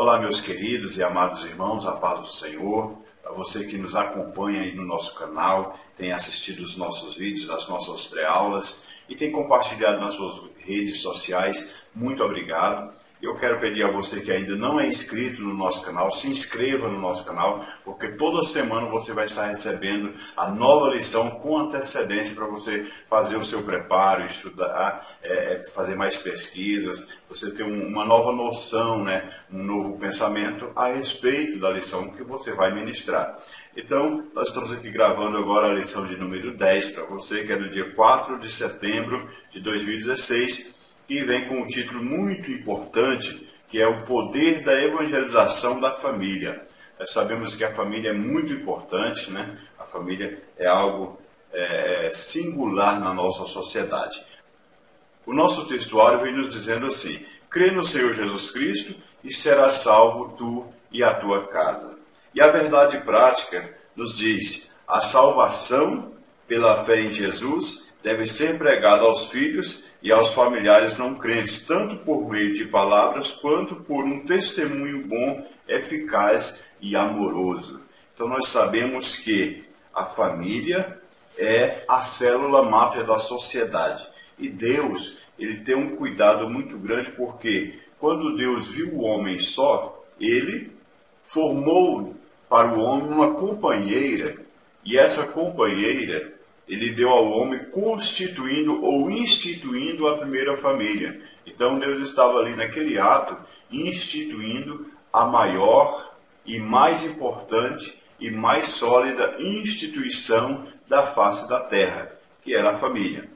Olá, meus queridos e amados irmãos, a paz do Senhor. Para você que nos acompanha aí no nosso canal, tem assistido os nossos vídeos, as nossas pré-aulas e tem compartilhado nas suas redes sociais, muito obrigado. Eu quero pedir a você que ainda não é inscrito no nosso canal, se inscreva no nosso canal, porque toda semana você vai estar recebendo a nova lição com antecedência para você fazer o seu preparo, estudar, fazer mais pesquisas, você ter uma nova noção, um novo pensamento a respeito da lição que você vai ministrar. Então, nós estamos aqui gravando agora a lição de número 10 para você, que é do dia 4 de setembro de 2016, que vem com um título muito importante, que é o poder da evangelização da família. Nós sabemos que a família é muito importante, A família é algo singular na nossa sociedade. O nosso textuário vem nos dizendo assim: crê no Senhor Jesus Cristo e serás salvo tu e a tua casa. E a verdade prática nos diz: a salvação pela fé em Jesus deve ser pregada aos filhos e aos familiares não crentes, tanto por meio de palavras, quanto por um testemunho bom, eficaz e amoroso. Então nós sabemos que a família é a célula máter da sociedade. E Deus, ele tem um cuidado muito grande, porque quando Deus viu o homem só, ele formou para o homem uma companheira, e essa companheira ele deu ao homem constituindo ou instituindo a primeira família. Então Deus estava ali naquele ato instituindo a maior e mais importante e mais sólida instituição da face da terra, que era a família.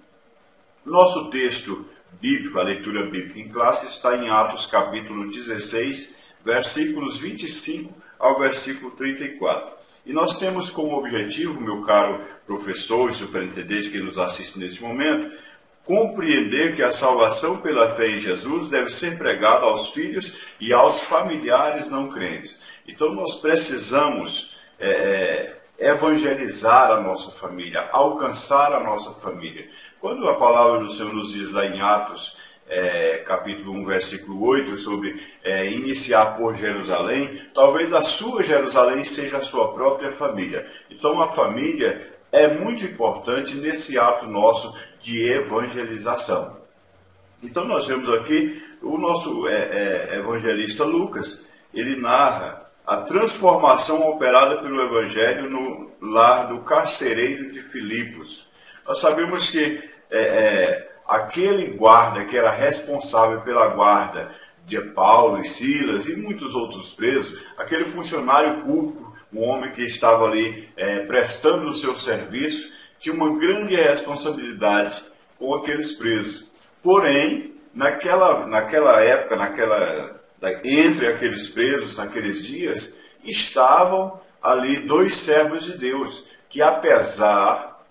Nosso texto bíblico, a leitura bíblica em classe, está em Atos capítulo 16, versículos 25 ao versículo 34. E nós temos como objetivo, meu caro professor e superintendente que nos assiste neste momento, compreender que a salvação pela fé em Jesus deve ser pregada aos filhos e aos familiares não crentes. Então nós precisamos evangelizar a nossa família, alcançar a nossa família. Quando a palavra do Senhor nos diz lá em Atos, capítulo 1, versículo 8, sobre iniciar por Jerusalém, talvez a sua Jerusalém seja a sua própria família. Então a família é muito importante nesse ato nosso de evangelização. Então nós vemos aqui o nosso evangelista Lucas, ele narra a transformação operada pelo Evangelho no lar do carcereiro de Filipos. Nós sabemos que aquele guarda que era responsável pela guarda de Paulo e Silas e muitos outros presos, aquele funcionário público, um homem que estava ali prestando o seu serviço, tinha uma grande responsabilidade com aqueles presos. Porém, naquela época, entre aqueles presos, naqueles dias, estavam ali dois servos de Deus, que apesar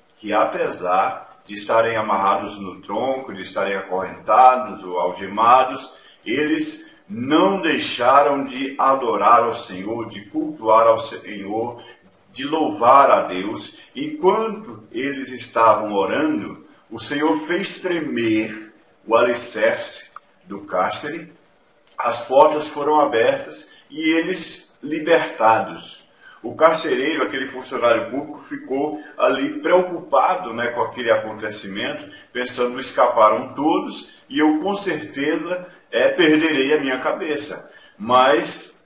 de estarem amarrados no tronco, de estarem acorrentados ou algemados, eles não deixaram de adorar ao Senhor, de cultuar ao Senhor, de louvar a Deus. Enquanto eles estavam orando, o Senhor fez tremer o alicerce do cárcere, as portas foram abertas e eles libertados. O carcereiro, aquele funcionário público, ficou ali preocupado com aquele acontecimento, pensando: escaparam todos e eu com certeza perderei a minha cabeça. Mas,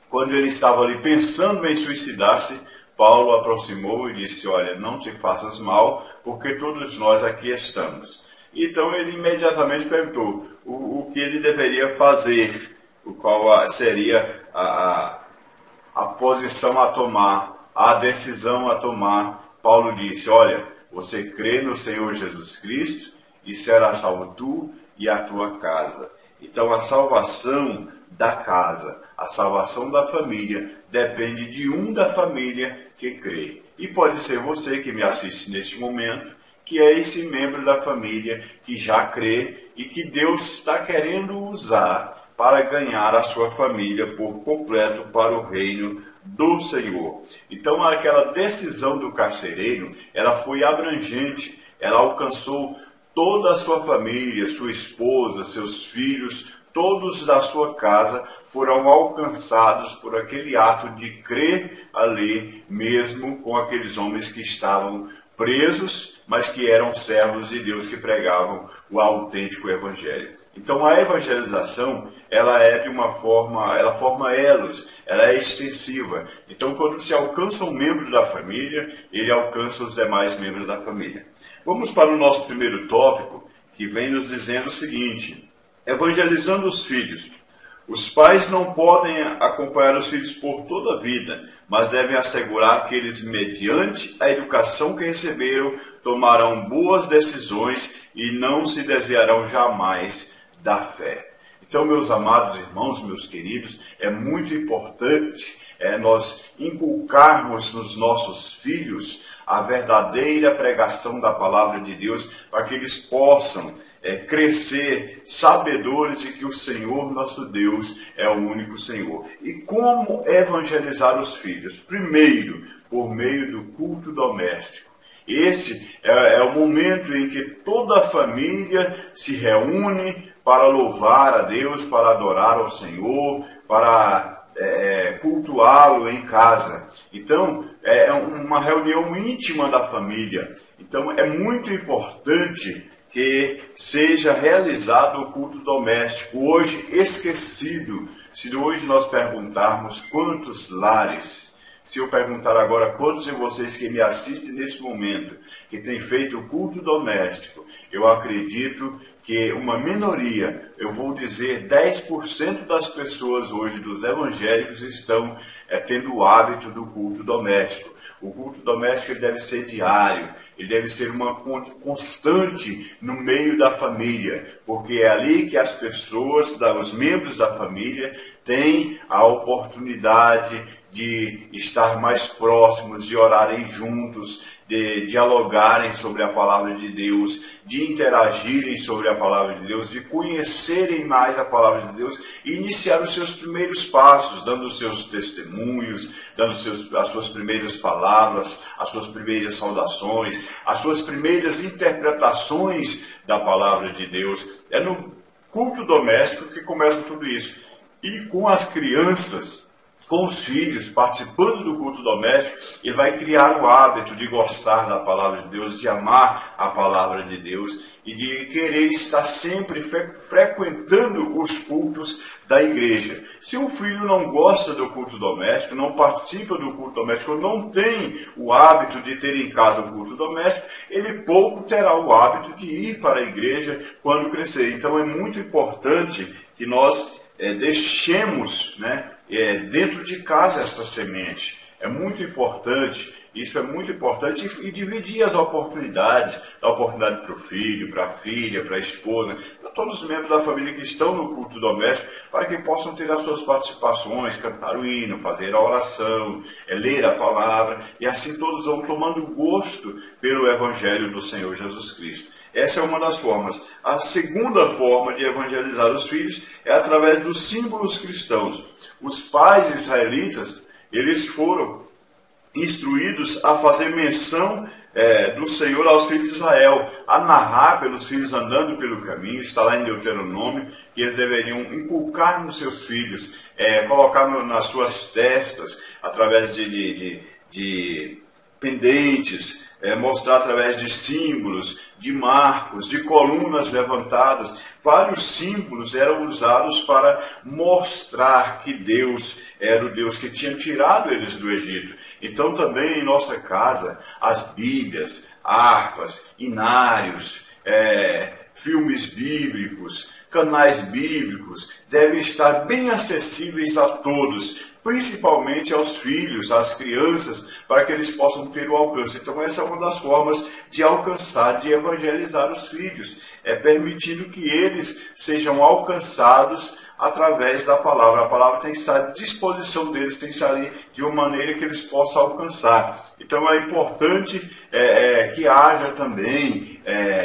quando ele estava ali pensando em suicidar-se, Paulo aproximou e disse: olha, não te faças mal, porque todos nós aqui estamos. Então ele imediatamente perguntou o que ele deveria fazer, qual seria a posição a tomar, a decisão a tomar. Paulo disse: olha, você crê no Senhor Jesus Cristo e será salvo tu e a tua casa. Então a salvação da casa, a salvação da família, depende de um da família que crê. E pode ser você que me assiste neste momento, que é esse membro da família que já crê e que Deus está querendo usar para ganhar a sua família por completo para o reino do Senhor. Então aquela decisão do carcereiro, ela foi abrangente, ela alcançou toda a sua família, sua esposa, seus filhos, todos da sua casa foram alcançados por aquele ato de crer ali, mesmo com aqueles homens que estavam presos, mas que eram servos de Deus, que pregavam o autêntico evangelho. Então a evangelização, ela é de uma forma, ela forma elos, ela é extensiva. Então quando se alcança um membro da família, ele alcança os demais membros da família. Vamos para o nosso primeiro tópico, que vem nos dizendo o seguinte: evangelizando os filhos. Os pais não podem acompanhar os filhos por toda a vida, mas devem assegurar que eles, mediante a educação que receberam, tomarão boas decisões e não se desviarão jamais da fé. Então, meus amados irmãos, meus queridos, é muito importante nós inculcarmos nos nossos filhos a verdadeira pregação da palavra de Deus, para que eles possam crescer sabedores de que o Senhor nosso Deus é o único Senhor. E como evangelizar os filhos? Primeiro, por meio do culto doméstico. Este é o momento em que toda a família se reúne para louvar a Deus, para adorar ao Senhor, para cultuá-lo em casa. Então, é uma reunião íntima da família. Então, é muito importante que seja realizado o culto doméstico, hoje esquecido. Se hoje nós perguntarmos quantos lares, se eu perguntar agora quantos de vocês que me assistem nesse momento, que têm feito o culto doméstico, eu acredito que uma minoria, eu vou dizer 10% das pessoas hoje, dos evangélicos, estão tendo o hábito do culto doméstico. O culto doméstico ele deve ser diário, ele deve ser uma constante no meio da família, porque é ali que as pessoas, os membros da família, têm a oportunidade de estar mais próximos, de orarem juntos, de dialogarem sobre a palavra de Deus, de interagirem sobre a palavra de Deus, de conhecerem mais a palavra de Deus e iniciar os seus primeiros passos, dando os seus testemunhos, dando as suas primeiras palavras, as suas primeiras saudações, as suas primeiras interpretações da palavra de Deus. É no culto doméstico que começa tudo isso. E com as crianças, com os filhos, participando do culto doméstico, ele vai criar o hábito de gostar da palavra de Deus, de amar a palavra de Deus e de querer estar sempre frequentando os cultos da igreja. Se o filho não gosta do culto doméstico, não participa do culto doméstico, não tem o hábito de ter em casa o culto doméstico, ele pouco terá o hábito de ir para a igreja quando crescer. Então é muito importante que nós deixemos, dentro de casa esta semente. É muito importante, isso é muito importante, e dividir as oportunidades, dar oportunidade para o filho, para a filha, para a esposa, para todos os membros da família que estão no culto doméstico, para que possam ter as suas participações, cantar o hino, fazer a oração, ler a palavra, e assim todos vão tomando gosto pelo Evangelho do Senhor Jesus Cristo. Essa é uma das formas. A segunda forma de evangelizar os filhos é através dos símbolos cristãos. Os pais israelitas, eles foram instruídos a fazer menção do Senhor aos filhos de Israel, a narrar pelos filhos andando pelo caminho, está lá em Deuteronômio, que eles deveriam inculcar nos seus filhos, colocar nas suas testas, através de pendentes, mostrar através de símbolos, de marcos, de colunas levantadas. Vários símbolos eram usados para mostrar que Deus era o Deus que tinha tirado eles do Egito. Então também em nossa casa, as Bíblias, harpas, inários, filmes bíblicos, canais bíblicos devem estar bem acessíveis a todos, principalmente aos filhos, às crianças, para que eles possam ter o alcance. Então essa é uma das formas de alcançar, de evangelizar os filhos, permitindo que eles sejam alcançados através da palavra. A palavra tem que estar à disposição deles, tem que estar ali de uma maneira que eles possam alcançar. Então é importante que haja também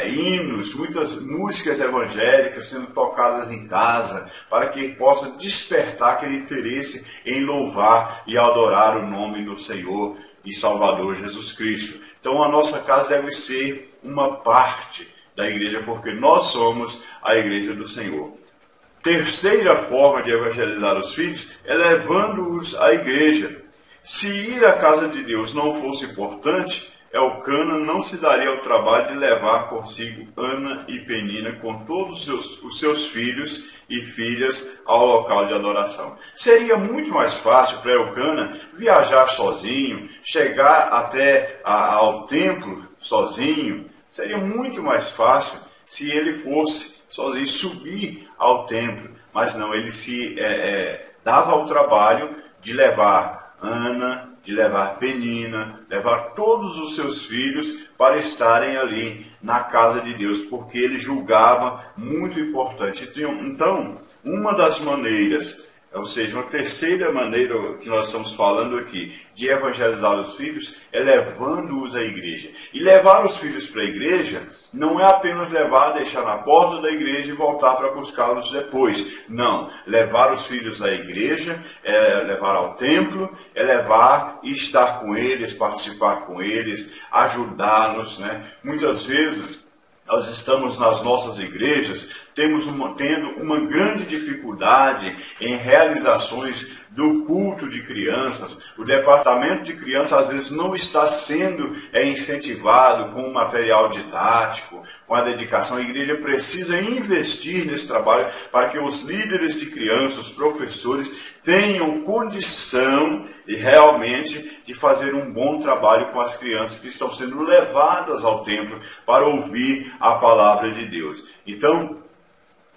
hinos, muitas músicas evangélicas sendo tocadas em casa, para que possa despertar aquele interesse em louvar e adorar o nome do Senhor e Salvador Jesus Cristo. Então a nossa casa deve ser uma parte da igreja, porque nós somos a igreja do Senhor. Terceira forma de evangelizar os filhos é levando-os à igreja. Se ir à casa de Deus não fosse importante, Elcana não se daria ao trabalho de levar consigo Ana e Penina com todos os seus filhos e filhas ao local de adoração. Seria muito mais fácil para Elcana viajar sozinho, chegar até ao templo sozinho. Seria muito mais fácil se ele fosse sozinho subir ao templo. Mas não, ele se dava ao trabalho de levar Ana, de levar Penina, levar todos os seus filhos para estarem ali na casa de Deus, porque ele julgava muito importante. Então, uma das maneiras, ou seja, uma terceira maneira que nós estamos falando aqui de evangelizar os filhos é levando-os à igreja. E levar os filhos para a igreja não é apenas levar, deixar na porta da igreja e voltar para buscá-los depois. Não, levar os filhos à igreja, é levar ao templo, é levar e estar com eles, participar com eles, ajudá-los, né? Muitas vezes nós estamos nas nossas igrejas tendo uma grande dificuldade em realizações do culto de crianças. O departamento de crianças às vezes não está sendo incentivado com material didático, com a dedicação. A igreja precisa investir nesse trabalho para que os líderes de crianças, os professores, tenham condição e realmente de fazer um bom trabalho com as crianças que estão sendo levadas ao templo para ouvir a palavra de Deus. Então,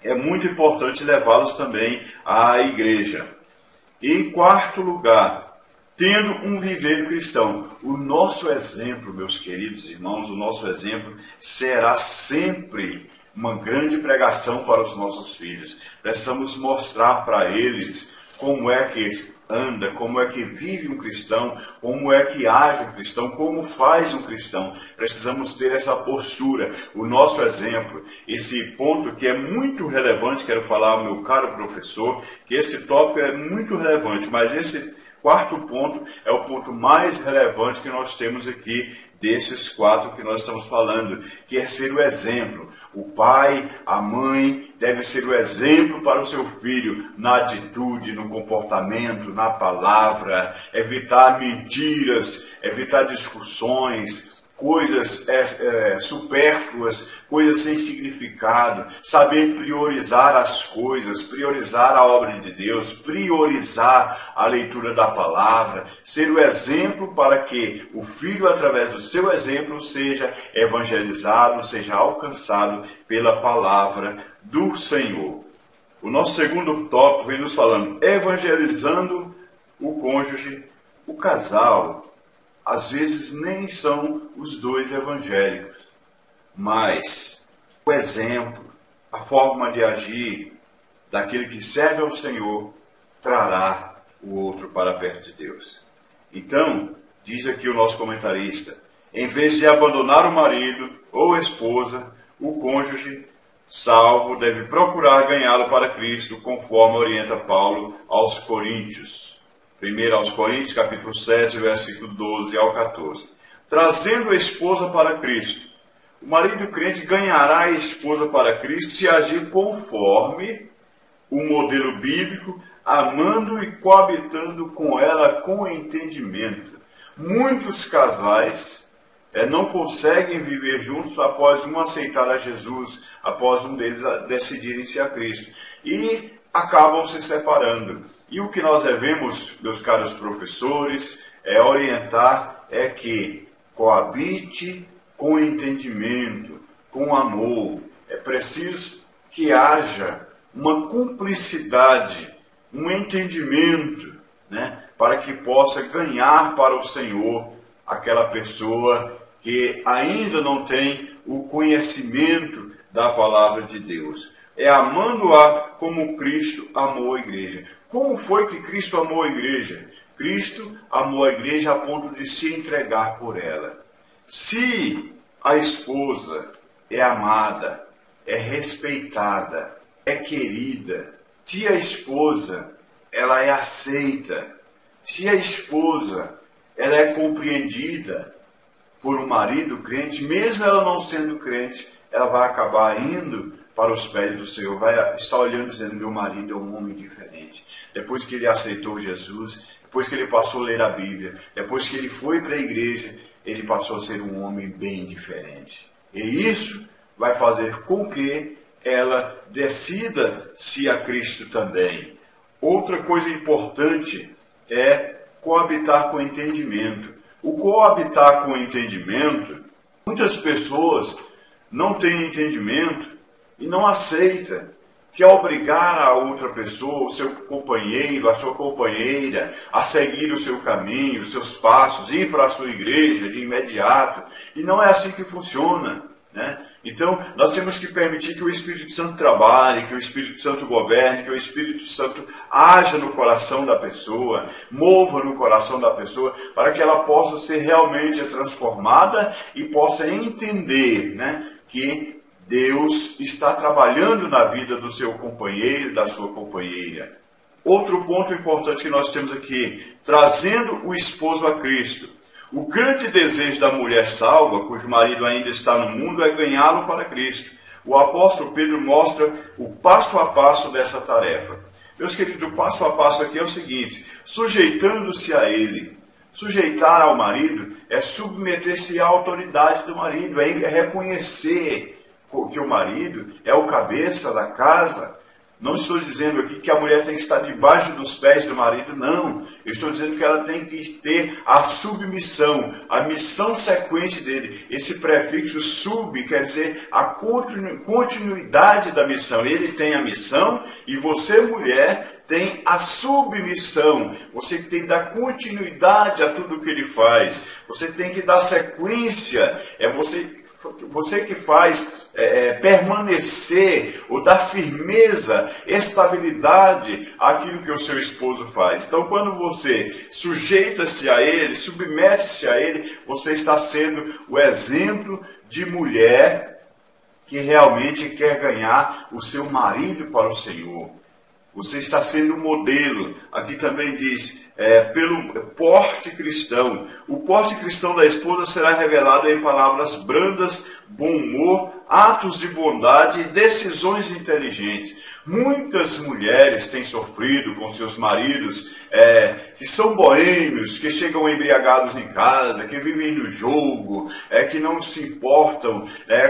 é muito importante levá-los também à igreja. E, em quarto lugar, tendo um viver cristão. O nosso exemplo, meus queridos irmãos, o nosso exemplo será sempre uma grande pregação para os nossos filhos. Precisamos mostrar para eles como é que anda, como é que vive um cristão, como é que age um cristão, como faz um cristão. Precisamos ter essa postura, o nosso exemplo. Esse ponto que é muito relevante, quero falar ao meu caro professor, que esse tópico é muito relevante, mas esse quarto ponto é o ponto mais relevante que nós temos aqui, desses quatro que nós estamos falando, que é ser o exemplo. O pai, a mãe, deve ser o exemplo para o seu filho na atitude, no comportamento, na palavra, evitar mentiras, evitar discussões, coisas supérfluas, coisas sem significado, saber priorizar as coisas, priorizar a obra de Deus, priorizar a leitura da palavra, ser o exemplo para que o filho, através do seu exemplo, seja evangelizado, seja alcançado pela palavra do Senhor. O nosso segundo tópico vem nos falando, evangelizando o cônjuge, o casal. Às vezes nem são os dois evangélicos, mas o exemplo, a forma de agir daquele que serve ao Senhor trará o outro para perto de Deus. Então, diz aqui o nosso comentarista, em vez de abandonar o marido ou a esposa, o cônjuge salvo deve procurar ganhá-lo para Cristo, conforme orienta Paulo aos Coríntios. 1 aos Coríntios, capítulo 7, versículo 12 ao 14. Trazendo a esposa para Cristo. O marido crente ganhará a esposa para Cristo se agir conforme o modelo bíblico, amando e coabitando com ela com entendimento. Muitos casais não conseguem viver juntos após um aceitar a Jesus, após um deles decidirem-se a Cristo. E acabam se separando. E o que nós devemos, meus caros professores, orientar é que coabite com entendimento, com amor. É preciso que haja uma cumplicidade, um entendimento, né, para que possa ganhar para o Senhor aquela pessoa que ainda não tem o conhecimento da palavra de Deus. É amando-a como Cristo amou a igreja. Como foi que Cristo amou a igreja? Cristo amou a igreja a ponto de se entregar por ela. Se a esposa é amada, é respeitada, é querida, se a esposa ela é aceita, se a esposa ela é compreendida por um marido crente, mesmo ela não sendo crente, ela vai acabar indo para os pés do Senhor, vai estar olhando dizendo, meu marido é um homem diferente. Depois que ele aceitou Jesus, depois que ele passou a ler a Bíblia, depois que ele foi para a igreja, ele passou a ser um homem bem diferente. E isso vai fazer com que ela decida-se a Cristo também. Outra coisa importante é coabitar com entendimento. O coabitar com entendimento, muitas pessoas não têm entendimento e não aceitam, que é obrigar a outra pessoa, o seu companheiro, a sua companheira, a seguir o seu caminho, os seus passos, ir para a sua igreja de imediato. E não é assim que funciona, né? Então, nós temos que permitir que o Espírito Santo trabalhe, que o Espírito Santo governe, que o Espírito Santo haja no coração da pessoa, mova no coração da pessoa, para que ela possa ser realmente transformada e possa entender, né, que Deus está trabalhando na vida do seu companheiro, da sua companheira. Outro ponto importante que nós temos aqui, trazendo o esposo a Cristo. O grande desejo da mulher salva, cujo marido ainda está no mundo, é ganhá-lo para Cristo. O apóstolo Pedro mostra o passo a passo dessa tarefa. Meus queridos, o passo a passo aqui é o seguinte, sujeitando-se a ele. Sujeitar ao marido é submeter-se à autoridade do marido, é reconhecer que o marido é o cabeça da casa. Não estou dizendo aqui que a mulher tem que estar debaixo dos pés do marido, não. Eu estou dizendo que ela tem que ter a submissão, a missão sequente dele. Esse prefixo sub quer dizer a continuidade da missão. Ele tem a missão e você, mulher, tem a submissão. Você tem que dar continuidade a tudo que ele faz. Você tem que dar sequência. É você que faz permanecer ou dar firmeza, estabilidade àquilo que o seu esposo faz. Então, quando você sujeita-se a ele, submete-se a ele, você está sendo o exemplo de mulher que realmente quer ganhar o seu marido para o Senhor. Você está sendo um modelo. Aqui também diz, pelo porte cristão. O porte cristão da esposa será revelado em palavras brandas, bom humor, atos de bondade e decisões inteligentes. Muitas mulheres têm sofrido com seus maridos que são boêmios, que chegam embriagados em casa, que vivem no jogo, que não se importam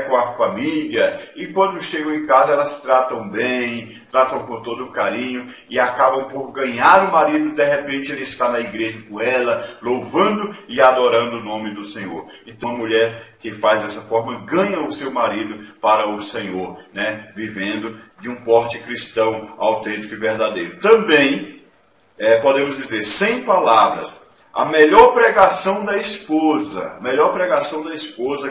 com a família. E quando chegam em casa elas tratam bem, tratam com todo o carinho e acabam por ganhar o marido. De repente ele está na igreja com ela, louvando e adorando o nome do Senhor. Então a mulher que faz dessa forma ganha o seu marido para o Senhor, né? Vivendo de um porte cristão autêntico e verdadeiro. Também podemos dizer, sem palavras, a melhor pregação da esposa,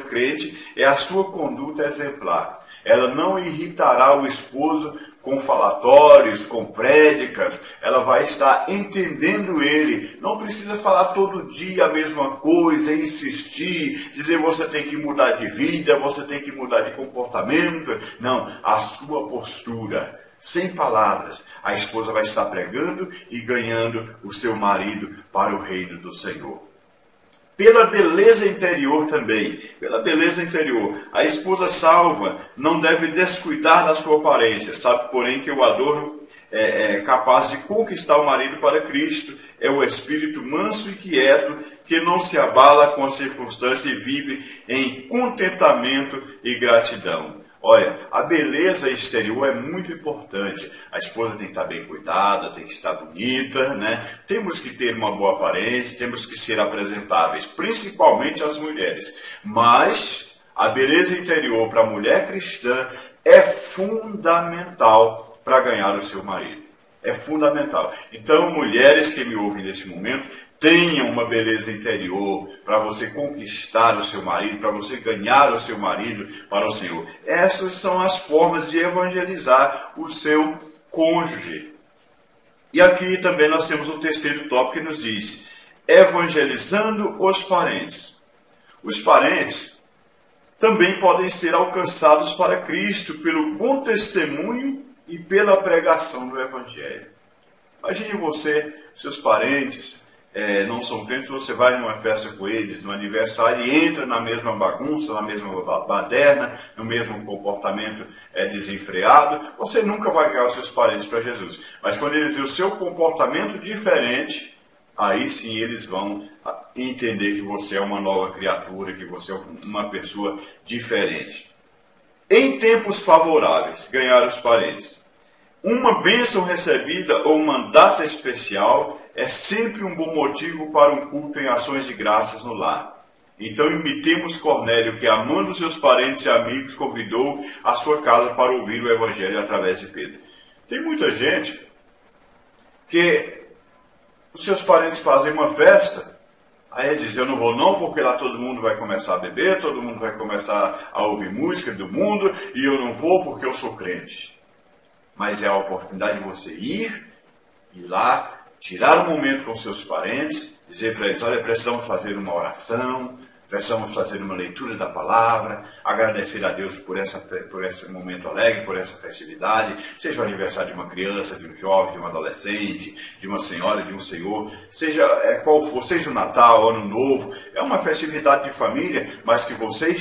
crente, é a sua conduta exemplar. Ela não irritará o esposo com falatórios, com prédicas, ela vai estar entendendo ele. Não precisa falar todo dia a mesma coisa, insistir, dizer você tem que mudar de vida, você tem que mudar de comportamento. Não, a sua postura, sem palavras, a esposa vai estar pregando e ganhando o seu marido para o reino do Senhor. Pela beleza interior também, a esposa salva não deve descuidar da sua aparência, sabe, porém, que o adorno é capaz de conquistar o marido para Cristo, é o espírito manso e quieto, que não se abala com a circunstância e vive em contentamento e gratidão. Olha, a beleza exterior é muito importante. A esposa tem que estar bem cuidada, tem que estar bonita, né? Temos que ter uma boa aparência, temos que ser apresentáveis, principalmente as mulheres. Mas a beleza interior para a mulher cristã é fundamental para ganhar o seu marido. É fundamental. Então, mulheres que me ouvem neste momento, tenha uma beleza interior para você conquistar o seu marido, para você ganhar o seu marido para o Senhor. Essas são as formas de evangelizar o seu cônjuge. E aqui também nós temos um terceiro tópico que nos diz, evangelizando os parentes. Os parentes também podem ser alcançados para Cristo pelo bom testemunho e pela pregação do Evangelho. Imagine você, seus parentes, não são crentes, você vai numa festa com eles, no aniversário, e entra na mesma bagunça, na mesma baderna, no mesmo comportamento desenfreado, você nunca vai ganhar os seus parentes para Jesus. Mas quando eles veem o seu comportamento diferente, aí sim eles vão entender que você é uma nova criatura, que você é uma pessoa diferente. Em tempos favoráveis, ganhar os parentes. Uma bênção recebida ou uma data especial é sempre um bom motivo para um culto em ações de graças no lar. Então imitemos Cornélio, que amando seus parentes e amigos, convidou a sua casa para ouvir o Evangelho através de Pedro. Tem muita gente que os seus parentes fazem uma festa, aí ele diz, eu não vou não, porque lá todo mundo vai começar a beber, todo mundo vai começar a ouvir música do mundo, e eu não vou porque eu sou crente. Mas é a oportunidade de você ir lá, tirar um momento com seus parentes, dizer para eles, olha, precisamos fazer uma oração, precisamos fazer uma leitura da palavra, agradecer a Deus por esse momento alegre, por essa festividade, seja o aniversário de uma criança, de um jovem, de um adolescente, de uma senhora, de um senhor, seja qual for, seja o Natal, o Ano Novo, é uma festividade de família, mas que você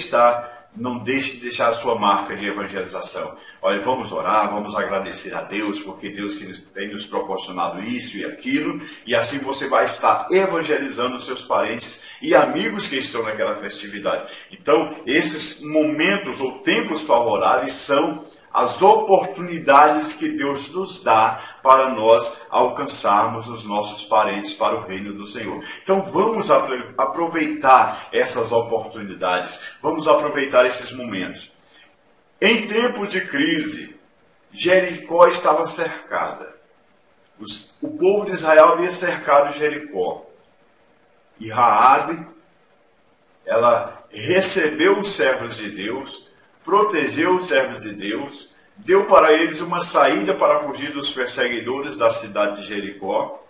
não deixe de deixar a sua marca de evangelização. Olha, vamos orar, vamos agradecer a Deus, porque Deus que tem nos proporcionado isso e aquilo, e assim você vai estar evangelizando os seus parentes e amigos que estão naquela festividade. Então, esses momentos ou tempos favoráveis são as oportunidades que Deus nos dá para nós alcançarmos os nossos parentes para o reino do Senhor. Então vamos aproveitar essas oportunidades, vamos aproveitar esses momentos. Em tempos de crise, Jericó estava cercada. O povo de Israel havia cercado Jericó. E Raabe, ela recebeu os servos de Deus, protegeu os servos de Deus, deu para eles uma saída para fugir dos perseguidores da cidade de Jericó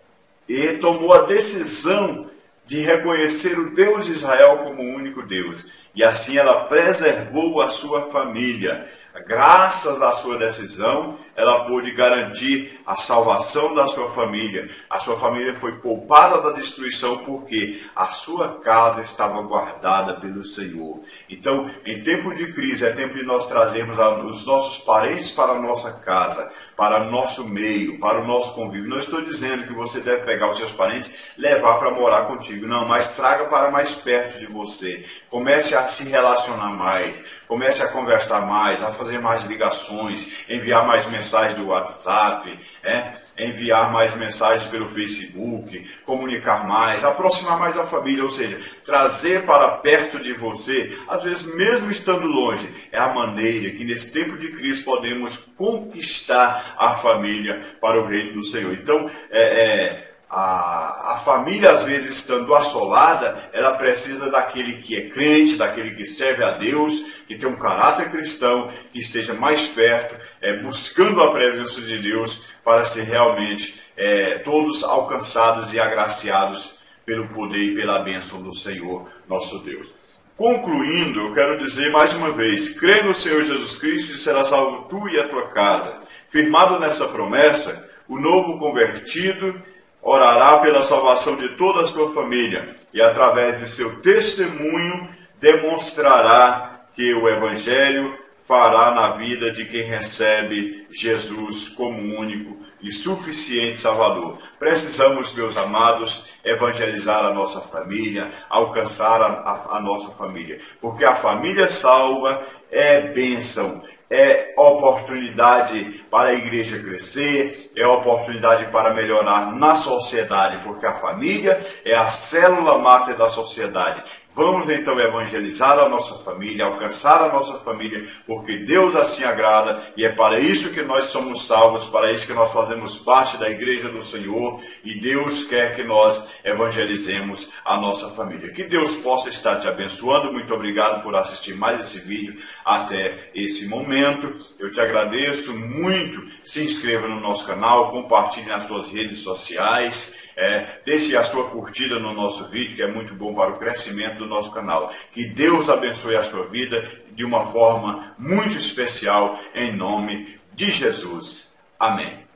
e tomou a decisão de reconhecer o Deus de Israel como o único Deus. E assim ela preservou a sua família. Graças à sua decisão, ela pôde garantir a salvação da sua família. A sua família foi poupada da destruição porque a sua casa estava guardada pelo Senhor. Então, em tempo de crise, é tempo de nós trazermos os nossos parentes para a nossa casa, para o nosso meio, para o nosso convívio. Não estou dizendo que você deve pegar os seus parentes e levar para morar contigo. Não, mas traga para mais perto de você. Comece a se relacionar mais, comece a conversar mais, a fazer mais ligações, enviar mais mensagens do WhatsApp, enviar mais mensagens pelo Facebook, comunicar mais, aproximar mais a família, ou seja, trazer para perto de você, às vezes mesmo estando longe, é a maneira que nesse tempo de crise podemos conquistar a família para o reino do Senhor. Então, a família, às vezes, estando assolada, ela precisa daquele que é crente, daquele que serve a Deus, que tem um caráter cristão, que esteja mais perto, buscando a presença de Deus, para ser realmente todos alcançados e agraciados pelo poder e pela bênção do Senhor, nosso Deus. Concluindo, eu quero dizer mais uma vez, crê no Senhor Jesus Cristo e será salvo tu e a tua casa. Firmado nessa promessa, o novo convertido orará pela salvação de toda a sua família e através de seu testemunho demonstrará que o Evangelho fará na vida de quem recebe Jesus como único e suficiente Salvador. Precisamos, meus amados, evangelizar a nossa família, alcançar a nossa família, porque a família salva é bênção, é oportunidade para a igreja crescer, é oportunidade para melhorar na sociedade, porque a família é a célula máter da sociedade. Vamos então evangelizar a nossa família, alcançar a nossa família, porque Deus assim agrada e é para isso que nós somos salvos, para isso que nós fazemos parte da igreja do Senhor e Deus quer que nós evangelizemos a nossa família. Que Deus possa estar te abençoando. Muito obrigado por assistir mais esse vídeo até esse momento. Eu te agradeço muito. Se inscreva no nosso canal, compartilhe nas suas redes sociais. Deixe a sua curtida no nosso vídeo, que é muito bom para o crescimento do nosso canal. Que Deus abençoe a sua vida de uma forma muito especial, em nome de Jesus. Amém.